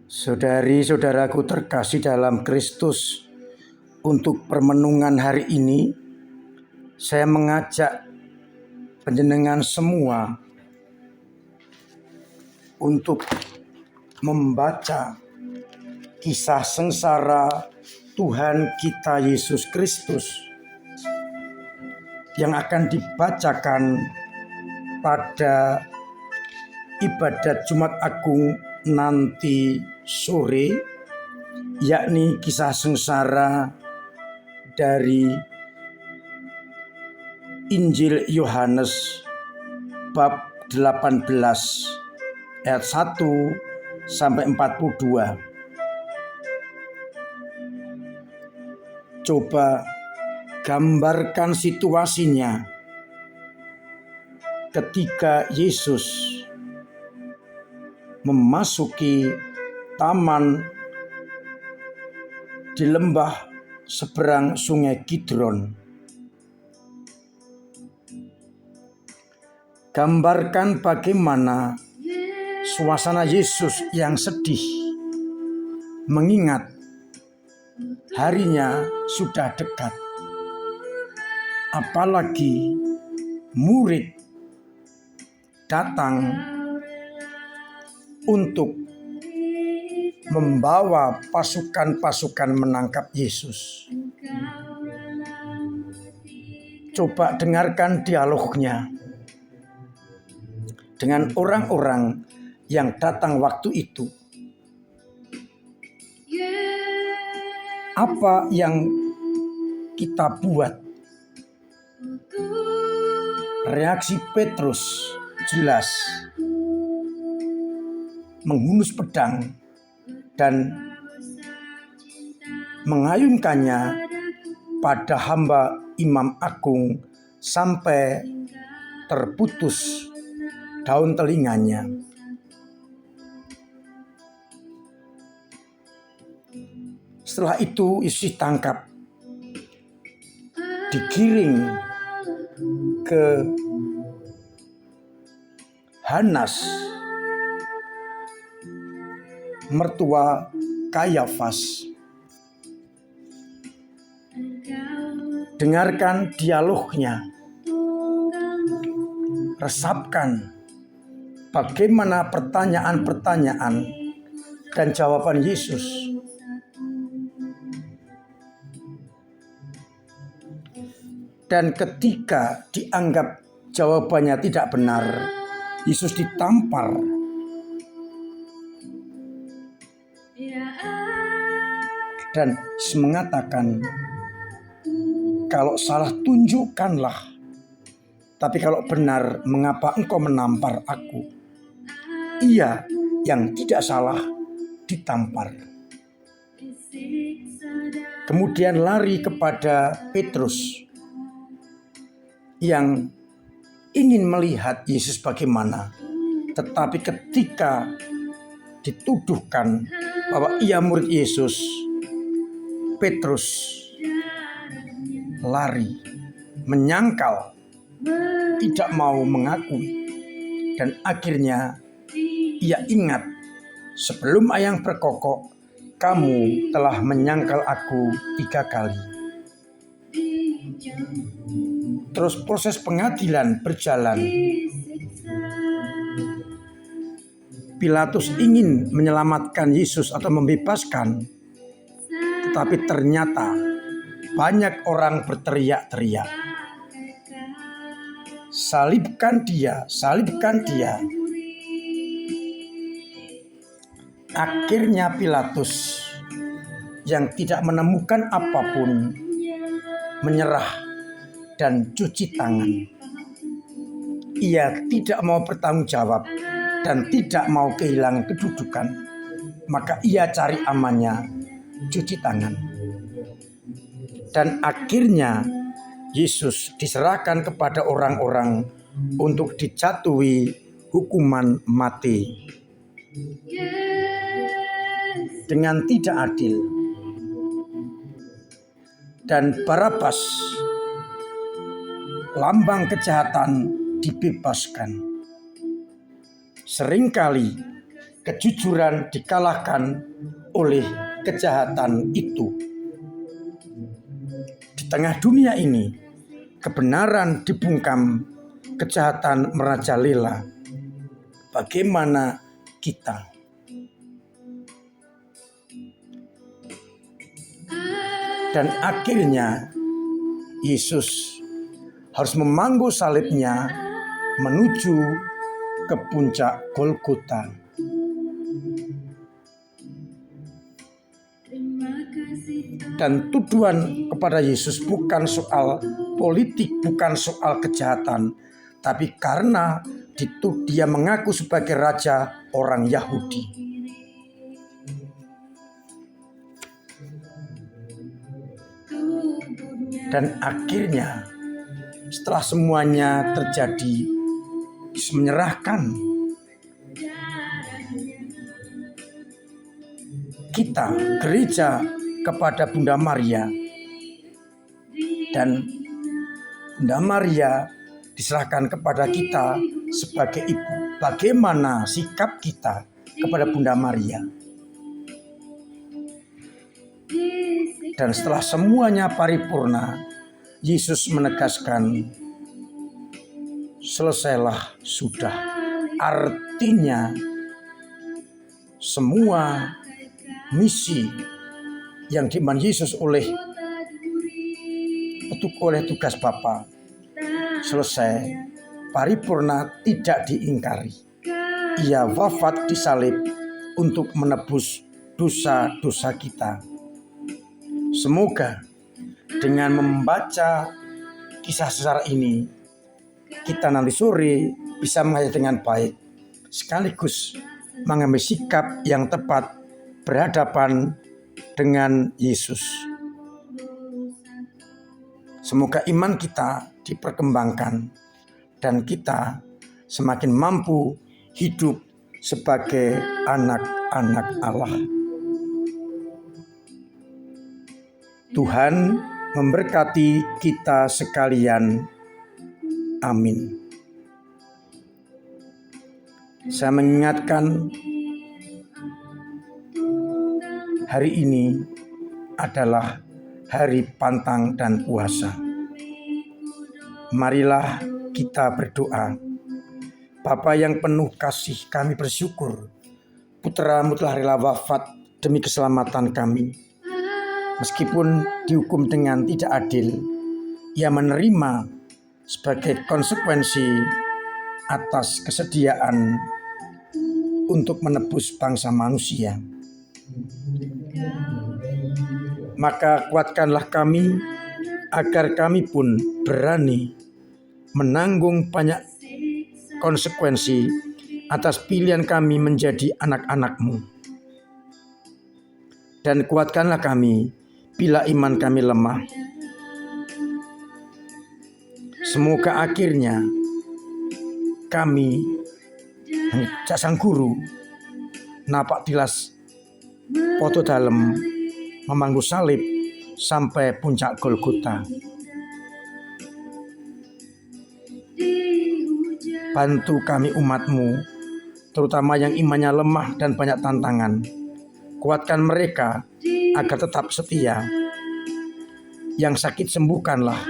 Saudari-saudaraku terkasih dalam Kristus, untuk permenungan hari ini, saya mengajak panjenengan semua untuk membaca kisah sengsara Tuhan kita Yesus Kristus yang akan dibacakan pada ibadat Jumat Agung nanti sore, yakni kisah sengsara dari Injil Yohanes bab 18 ayat 1 sampai 42. Coba gambarkan situasinya ketika Yesus memasuki taman di lembah seberang sungai Kidron. Gambarkan bagaimana suasana Yesus yang sedih, mengingat harinya sudah dekat. Apalagi murid datang untuk membawa pasukan-pasukan menangkap Yesus. Coba dengarkan dialognya dengan orang-orang yang datang waktu itu. Apa yang kita buat? Reaksi Petrus jelas, menghunus pedang dan mengayunkannya pada hamba Imam Agung sampai terputus daun telinganya. Setelah itu Yesus ditangkap, digiring ke Hanas, mertua Kayafas. Dengarkan dialognya, resapkan bagaimana pertanyaan-pertanyaan dan jawaban Yesus. Dan ketika dianggap jawabannya tidak benar, Yesus ditampar. Dan mengatakan, kalau salah tunjukkanlah, tapi kalau benar, mengapa engkau menampar aku? Ia yang tidak salah ditampar. Kemudian lari kepada Petrus yang ingin melihat Yesus bagaimana. Tetapi ketika dituduhkan bahwa ia murid Yesus, Petrus lari, menyangkal, tidak mau mengakui. Dan akhirnya ia ingat, sebelum ayang berkokok, kamu telah menyangkal aku 3 kali. Terus proses pengadilan berjalan. Pilatus ingin menyelamatkan Yesus atau membebaskan, tetapi ternyata banyak orang berteriak-teriak, salibkan dia, salibkan dia. Akhirnya Pilatus yang tidak menemukan apapun menyerah dan cuci tangan. Ia tidak mau bertanggung jawab dan tidak mau kehilangan kedudukan. Maka ia cari amannya, cuci tangan. Dan akhirnya Yesus diserahkan kepada orang-orang untuk dijatuhi hukuman mati dengan tidak adil. Dan Barabas, lambang kejahatan, dibebaskan. Seringkali kejujuran dikalahkan oleh kejahatan itu. Di tengah dunia ini, kebenaran dibungkam, kejahatan merajalela. Bagaimana kita? Dan akhirnya Yesus harus memangku salibnya menuju ke puncak Golgota. Dan tuduhan kepada Yesus bukan soal politik, bukan soal kejahatan, tapi karena dia mengaku sebagai raja orang Yahudi. Dan akhirnya setelah semuanya terjadi, Yesus menyerahkan kita, gereja, kepada Bunda Maria. Dan Bunda Maria diserahkan kepada kita sebagai ibu. Bagaimana sikap kita kepada Bunda Maria? Dan setelah semuanya paripurna, Yesus menegaskan, selesailah sudah. Artinya semua misi yang diiman Yesus oleh tugas Bapa selesai, paripurna, tidak diingkari. Ia wafat di salib untuk menebus dosa-dosa kita. Semoga dengan membaca kisah sejarah ini, kita nanti sore bisa menghayati dengan baik, sekaligus mengambil sikap yang tepat berhadapan dengan Yesus. Semoga iman kita diperkembangkan dan kita semakin mampu hidup sebagai anak-anak Allah. Tuhan memberkati kita sekalian. Amin. Saya mengingatkan hari ini adalah hari pantang dan puasa. Marilah kita berdoa. Bapa yang penuh kasih, kami bersyukur Putra-Mu telah rela wafat demi keselamatan kami. Meskipun dihukum dengan tidak adil, Ia menerima sebagai konsekuensi atas kesediaan untuk menebus bangsa manusia. Maka kuatkanlah kami agar kami pun berani menanggung banyak konsekuensi atas pilihan kami menjadi anak-anak-Mu. Dan kuatkanlah kami bila iman kami lemah. Semoga akhirnya kami Sang Guru napak tilas foto dalam memangku salib sampai puncak Golgota. Bantu kami umat-Mu, terutama yang imannya lemah dan banyak tantangan. Kuatkan mereka agar tetap setia. Yang sakit sembuhkanlah,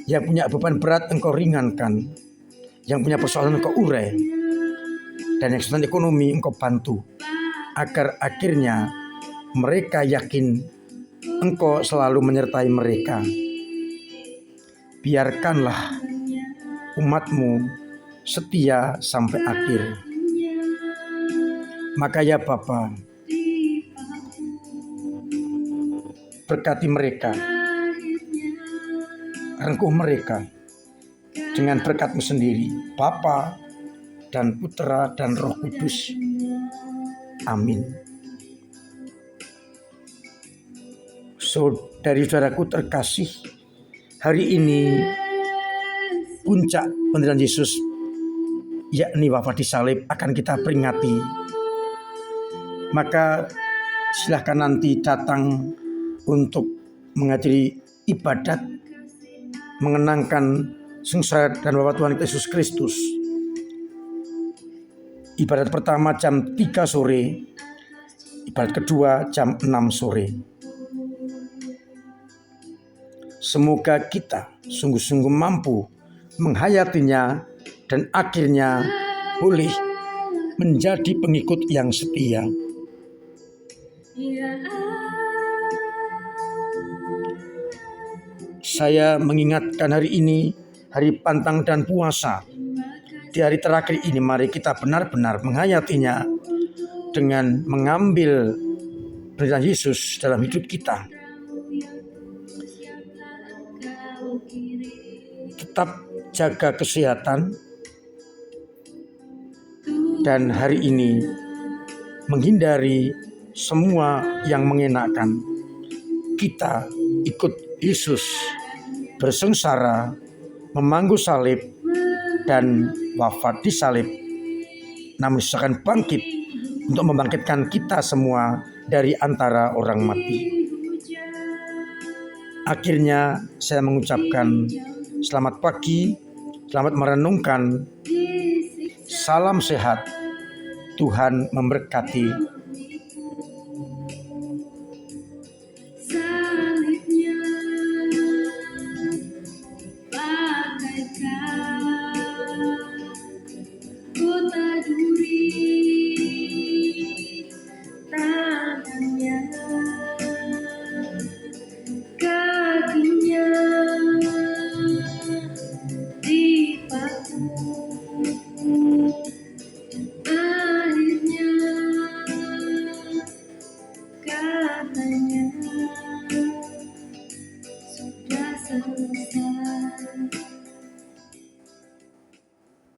yang punya beban berat Engkau ringankan, yang punya persoalan Engkau urai, dan yang kesulitan ekonomi Engkau bantu, agar akhirnya mereka yakin Engkau selalu menyertai mereka. Biarkanlah umat-Mu setia sampai akhir. Maka ya Bapa, berkati mereka, rengkuh mereka dengan berkat-Mu sendiri, Bapa dan Putra dan Roh Kudus. Amin. Saudari-saudaraku terkasih, hari ini puncak penderitaan Yesus, yakni wafat di salib, akan kita peringati. Maka silahkan nanti datang untuk menghadiri ibadat mengenangkan sengsara dan wafat Tuhan Yesus Kristus. Ibadat pertama jam 3 sore, ibadat kedua jam 6 sore. Semoga kita sungguh-sungguh mampu menghayatinya dan akhirnya boleh menjadi pengikut yang setia. Saya mengingatkan hari ini, hari pantang dan puasa. Di hari terakhir ini mari kita benar-benar menghayatinya dengan mengambil perintah Yesus dalam hidup kita. Tetap jaga kesehatan dan hari ini menghindari semua yang mengenakan. Kita ikut Yesus bersengsara, memangku salib dan wafat di salib, namun Yesus akan bangkit untuk membangkitkan kita semua dari antara orang mati. Akhirnya saya mengucapkan selamat pagi, selamat merenungkan, salam sehat, Tuhan memberkati.